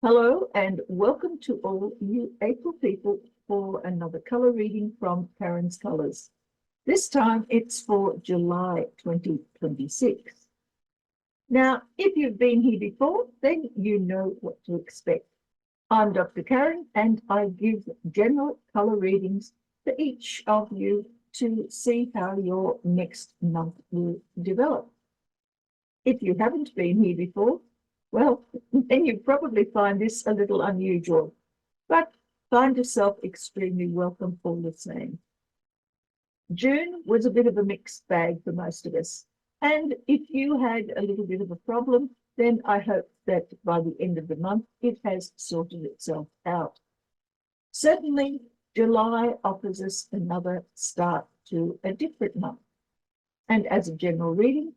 Hello and welcome to all you April people for another color reading from Karen's Colors. This time it's for July 2026. Now, if you've been here before, then you know what to expect. I'm Dr. Karen and I give general color readings for each of you to see how your next month will develop. If you haven't been here before, well, then you probably find this a little unusual, but find yourself extremely welcome all the same. June was a bit of a mixed bag for most of us, and if you had a little bit of a problem, then I hope that by the end of the month it has sorted itself out. Certainly, July offers us another start to a different month, and as a general reading,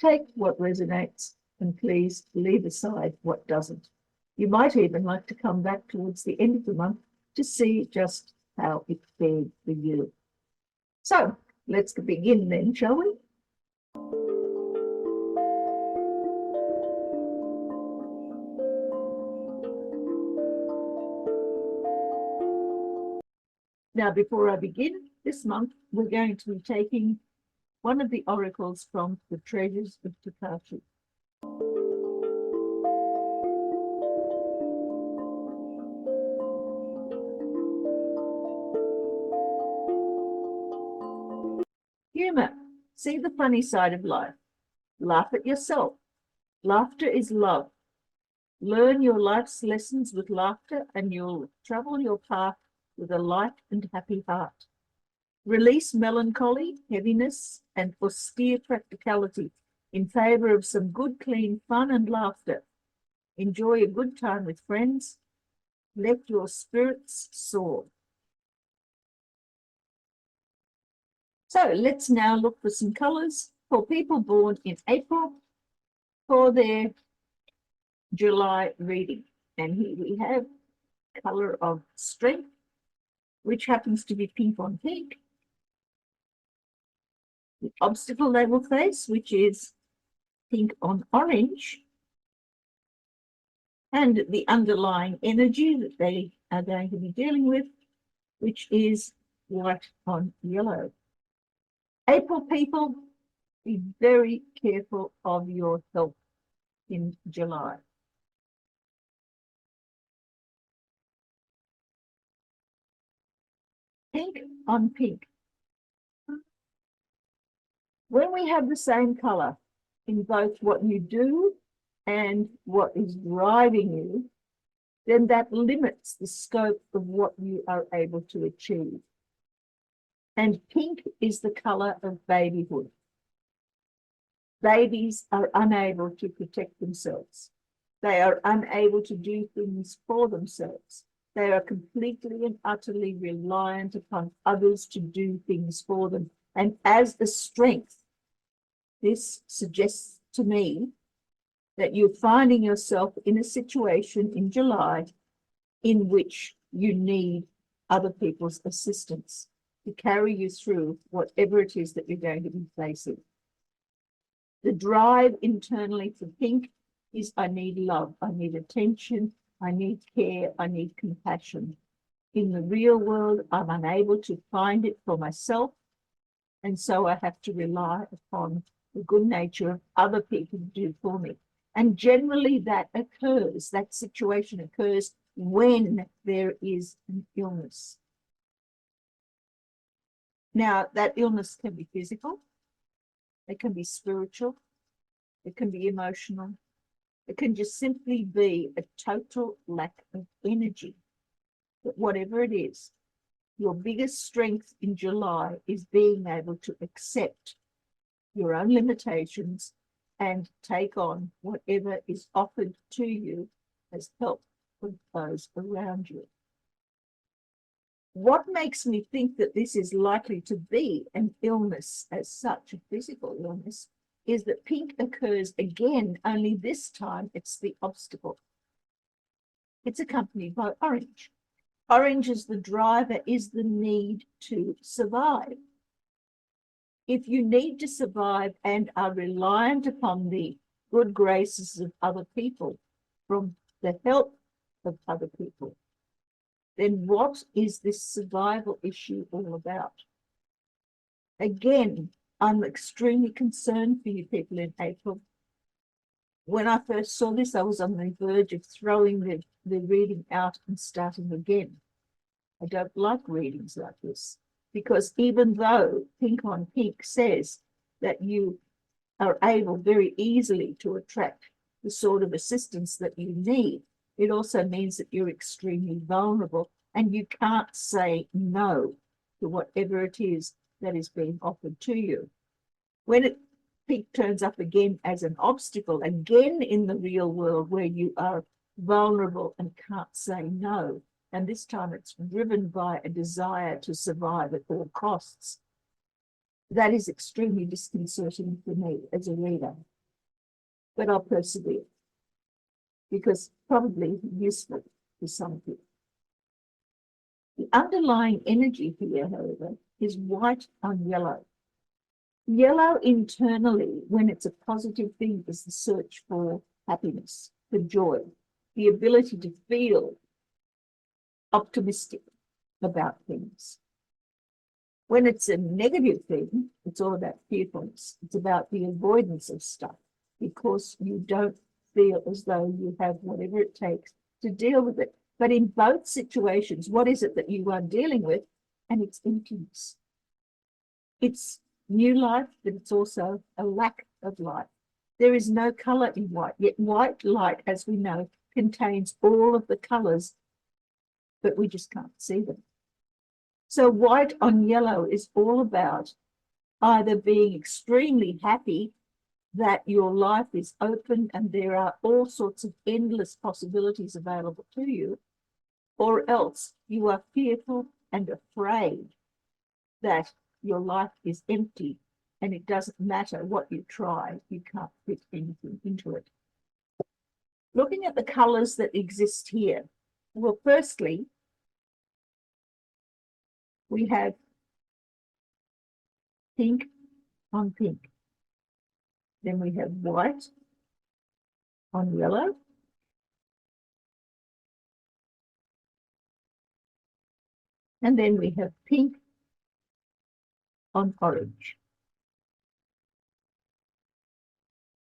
take what resonates and please leave aside what doesn't. You might even like to come back towards the end of the month to see just how it fared for you. So let's begin then, shall we? Now, before I begin, this month we're going to be taking one of the oracles from the Treasures of Takashi. Humor. See the funny side of life. Laugh at yourself. Laughter is love. Learn your life's lessons with laughter and you'll travel your path with a light and happy heart. Release melancholy, heaviness, and austere practicality in favor of some good, clean fun and laughter. Enjoy a good time with friends. Let your spirits soar. So let's now look for some colors for people born in April for their July reading. And here we have color of strength, which happens to be pink on pink. The obstacle they will face, which is pink on orange. And the underlying energy that they are going to be dealing with, which is white on yellow. April people, be very careful of your health in July. Pink on pink. When we have the same color in both what you do and what is driving you, then that limits the scope of what you are able to achieve. And pink is the color of babyhood. Babies are unable to protect themselves. They are unable to do things for themselves. They are completely and utterly reliant upon others to do things for them. And as a strength, this suggests to me that you're finding yourself in a situation in July in which you need other people's assistance to carry you through whatever it is that you're going to be facing. The drive internally for pink is I need love, I need attention, I need care, I need compassion. In the real world, I'm unable to find it for myself, and so I have to rely upon the good nature of other people to do for me. And generally that occurs, that situation occurs when there is an illness. Now, that illness can be physical, it can be spiritual, it can be emotional, it can just simply be a total lack of energy. But whatever it is, your biggest strength in July is being able to accept your own limitations and take on whatever is offered to you as help with those around you. What makes me think that this is likely to be an illness as such, a physical illness, is that pink occurs again, only this time it's the obstacle. It's accompanied by orange. Orange is the driver, is the need to survive. If you need to survive and are reliant upon the good graces of other people, from the help of other people, then what is this survival issue all about? Again, I'm extremely concerned for you people in April. When I first saw this, I was on the verge of throwing the reading out and starting again. I don't like readings like this, because even though Pink on Pink says that you are able very easily to attract the sort of assistance that you need, it also means that you're extremely vulnerable and you can't say no to whatever it is that is being offered to you. When Pink turns up again as an obstacle, again in the real world where you are vulnerable and can't say no, and this time it's driven by a desire to survive at all costs, that is extremely disconcerting for me as a reader. But I'll persevere, because probably useful to some people. The underlying energy here, however, is white on yellow. Yellow internally, when it's a positive thing, is the search for happiness, for joy, the ability to feel optimistic about things. When it's a negative thing, it's all about fearfulness. It's about the avoidance of stuff, because you don't feel as though you have whatever it takes to deal with it. But in both situations, what is it that you are dealing with? And it's emptiness. It's new life, but it's also a lack of life. There is no color in white, yet white light, as we know, contains all of the colors, but we just can't see them. So white on yellow is all about either being extremely happy that your life is open and there are all sorts of endless possibilities available to you, or else you are fearful and afraid that your life is empty and it doesn't matter what you try, you can't fit anything into it. Looking at the colors that exist here, well, firstly, we have pink on pink. Then we have white on yellow. And then we have pink on orange.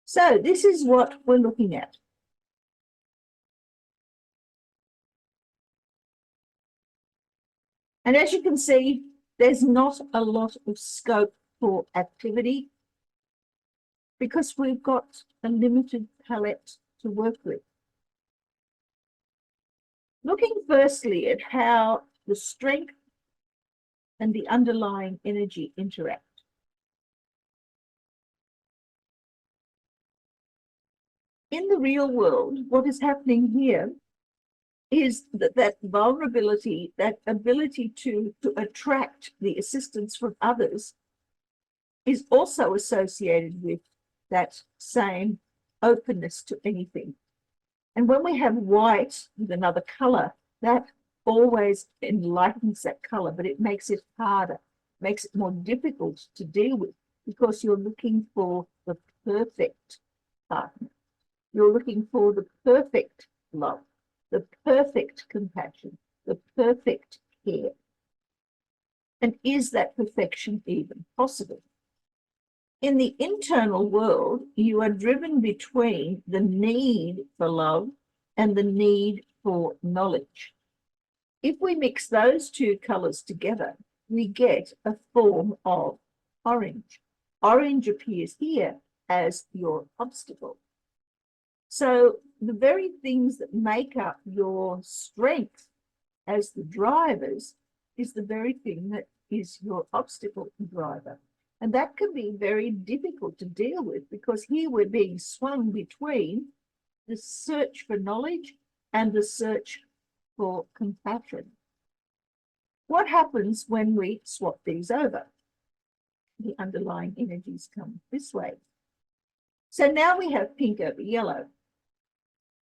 So this is what we're looking at. And as you can see, there's not a lot of scope for activity because we've got a limited palette to work with. Looking firstly at how the strength and the underlying energy interact. In the real world, what is happening here is that vulnerability, that ability to attract the assistance from others is also associated with that same openness to anything. And when we have white with another color, that always enlightens that color, but it makes it harder, makes it more difficult to deal with, because you're looking for the perfect partner. You're looking for the perfect love, the perfect compassion, the perfect care. And is that perfection even possible? In the internal world, you are driven between the need for love and the need for knowledge. If we mix those two colors together, we get a form of orange. Orange appears here as your obstacle. So the very things that make up your strength as the drivers is the very thing that is your obstacle driver. And that can be very difficult to deal with, because here we're being swung between the search for knowledge and the search for compassion. What happens when we swap these over? The underlying energies come this way. So now we have pink over yellow.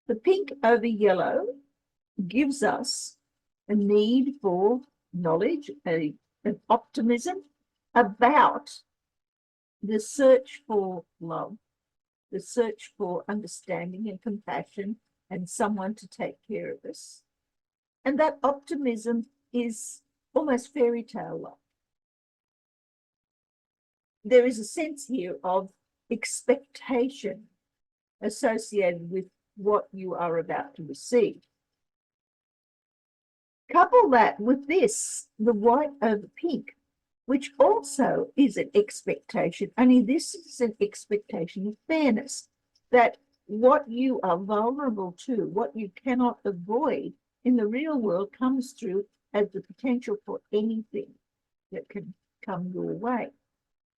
The pink over yellow gives us a need for knowledge, an optimism about the search for love, the search for understanding and compassion and someone to take care of us. And that optimism is almost fairy tale-like. There is a sense here of expectation associated with what you are about to receive. Couple that with this, the white over pink, which also is an expectation, only this is an expectation of fairness, that what you are vulnerable to, what you cannot avoid in the real world, comes through as the potential for anything that can come your way.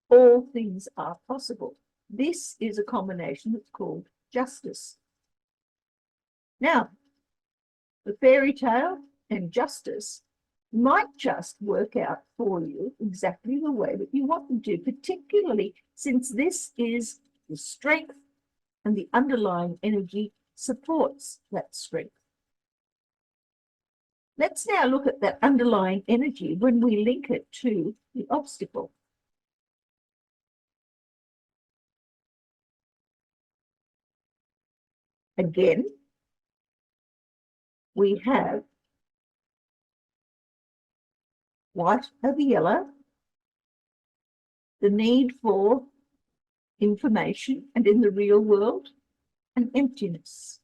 All things are possible. This is a combination that's called justice. Now, the fairy tale and justice might just work out for you exactly the way that you want them to, particularly since this is the strength and the underlying energy supports that strength. Let's now look at that underlying energy when we link it to the obstacle. Again, we have white over yellow, the need for information, and in the real world, an emptiness,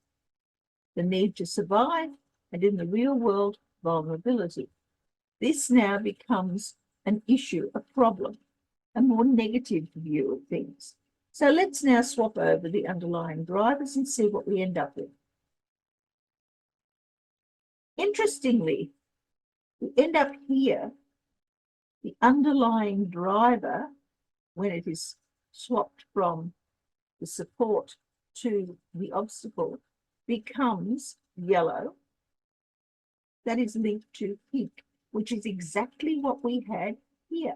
the need to survive, and in the real world, vulnerability. This now becomes an issue, a problem, a more negative view of things. So let's now swap over the underlying drivers and see what we end up with. Interestingly, we end up here, the underlying driver, when it is swapped from the support to the obstacle, becomes yellow. That is linked to pink, which is exactly what we had here,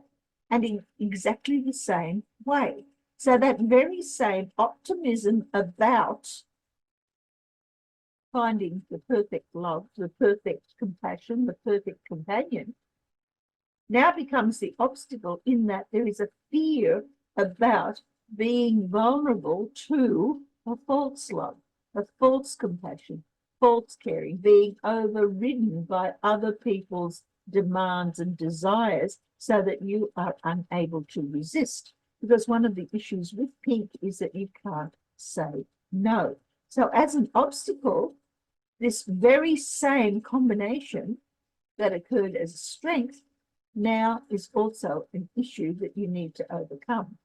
and in exactly the same way. So that very same optimism about finding the perfect love, the perfect compassion, the perfect companion, now becomes the obstacle, in that there is a fear about being vulnerable to a false love, a false compassion, false caring, being overridden by other people's demands and desires so that you are unable to resist. Because one of the issues with pink is that you can't say no. So as an obstacle, this very same combination that occurred as a strength now is also an issue that you need to overcome.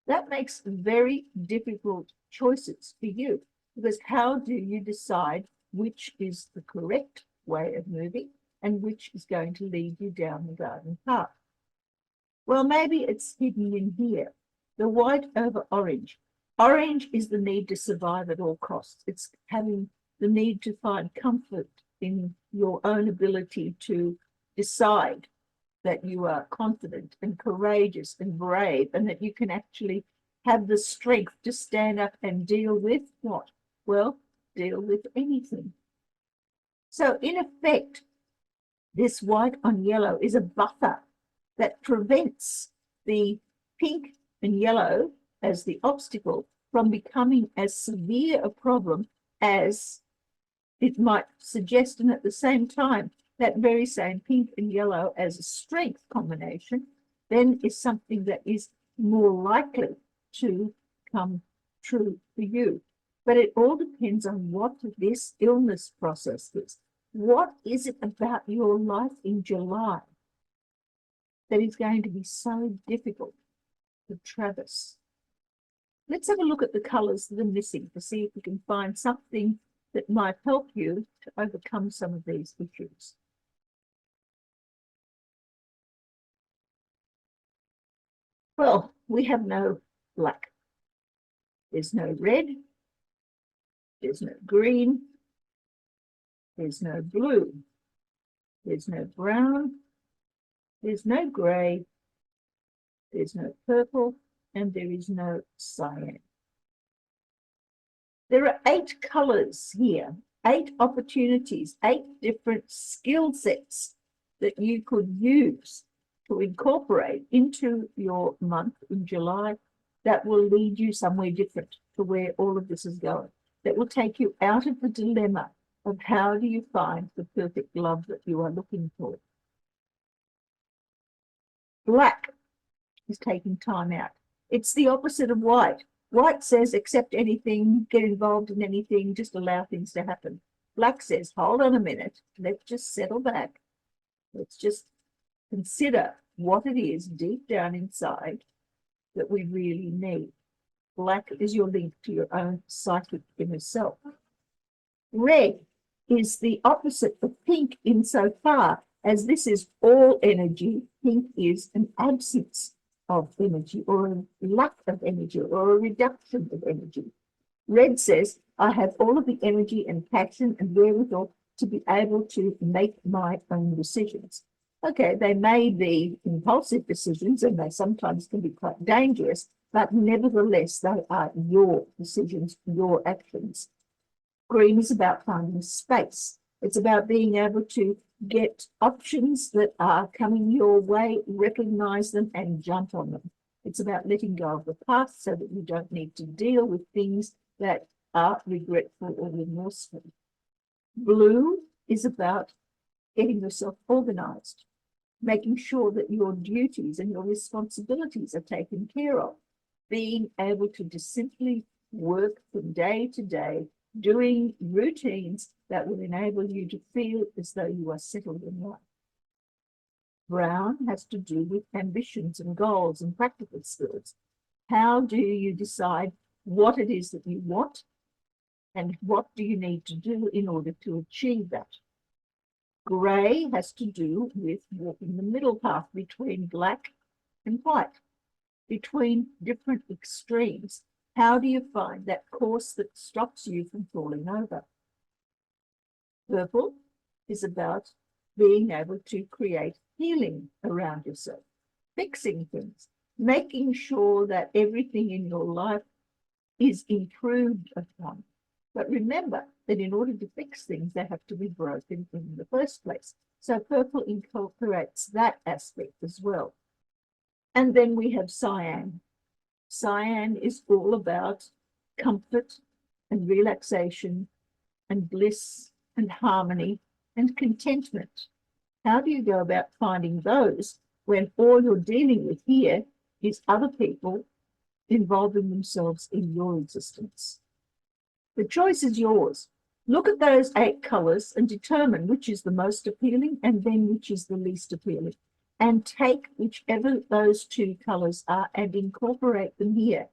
That makes very difficult choices for you, because how do you decide which is the correct way of moving and which is going to lead you down the garden path? Well, maybe it's hidden in here, the white over orange. Orange is the need to survive at all costs. It's having the need to find comfort in your own ability to decide that you are confident and courageous and brave, and that you can actually have the strength to stand up and deal with what? Well, deal with anything. So in effect, this white on yellow is a buffer that prevents the pink and yellow as the obstacle from becoming as severe a problem as it might suggest. And at the same time, that very same pink and yellow as a strength combination then is something that is more likely to come true for you. But it all depends on what this illness process is. What is it about your life in July that is going to be so difficult to traverse? Let's have a look at the colours that are missing to see if we can find something that might help you to overcome some of these issues. Well, we have no black. There's no red. There's no green. There's no blue. There's no brown. There's no grey. There's no purple. And there is no cyan. There are 8 colours here, 8 opportunities, 8 different skill sets that you could use to incorporate into your month in July that will lead you somewhere different to where all of this is going. that will take you out of the dilemma of how do you find the perfect love that you are looking for. Black is taking time out. It's the opposite of white. White says accept anything, get involved in anything, just allow things to happen. Black says, hold on a minute, let's just settle back. Let's just consider what it is deep down inside that we really need. Black is your link to your own psychic inner self. Red is the opposite of pink insofar as this is all energy. Pink is an absence of energy, or a lack of energy, or a reduction of energy. Red says, I have all of the energy and passion and wherewithal to be able to make my own decisions. Okay, they may be impulsive decisions and they sometimes can be quite dangerous, but nevertheless, they are your decisions, your actions. Green is about finding space. It's about being able to get options that are coming your way, recognize them, and jump on them. It's about letting go of the past so that you don't need to deal with things that are regretful or remorseful. Blue is about getting yourself organized, making sure that your duties and your responsibilities are taken care of, being able to just simply work from day to day, doing routines that will enable you to feel as though you are settled in life. Brown has to do with ambitions and goals and practical skills. How do you decide what it is that you want and what do you need to do in order to achieve that? Grey has to do with walking the middle path between black and white, between different extremes. How do you find that course that stops you from falling over? Purple is about being able to create healing around yourself, fixing things, making sure that everything in your life is improved upon. But remember that in order to fix things, they have to be broken in the first place. So purple incorporates that aspect as well. And then we have cyan. Cyan is all about comfort and relaxation and bliss and harmony and contentment. How do you go about finding those when all you're dealing with here is other people involving themselves in your existence? The choice is yours. Look at those 8 colors and determine which is the most appealing and then which is the least appealing. And take whichever those 2 colors are and incorporate them here.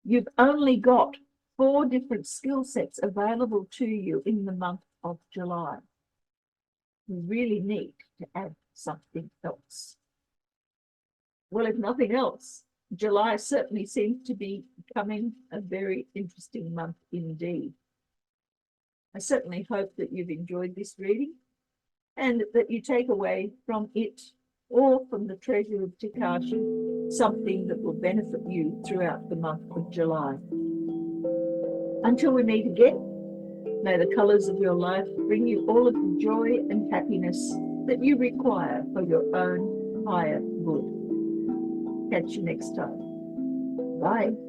You've only got 4 different skill sets available to you in the month of July. You really need to add something else. Well, if nothing else, July certainly seems to be becoming a very interesting month indeed. I certainly hope that you've enjoyed this reading and that you take away from it or from the treasure of Takashi something that will benefit you throughout the month of July. Until we meet again, may the colors of your life bring you all of the joy and happiness that you require for your own higher good. Catch you next time. Bye.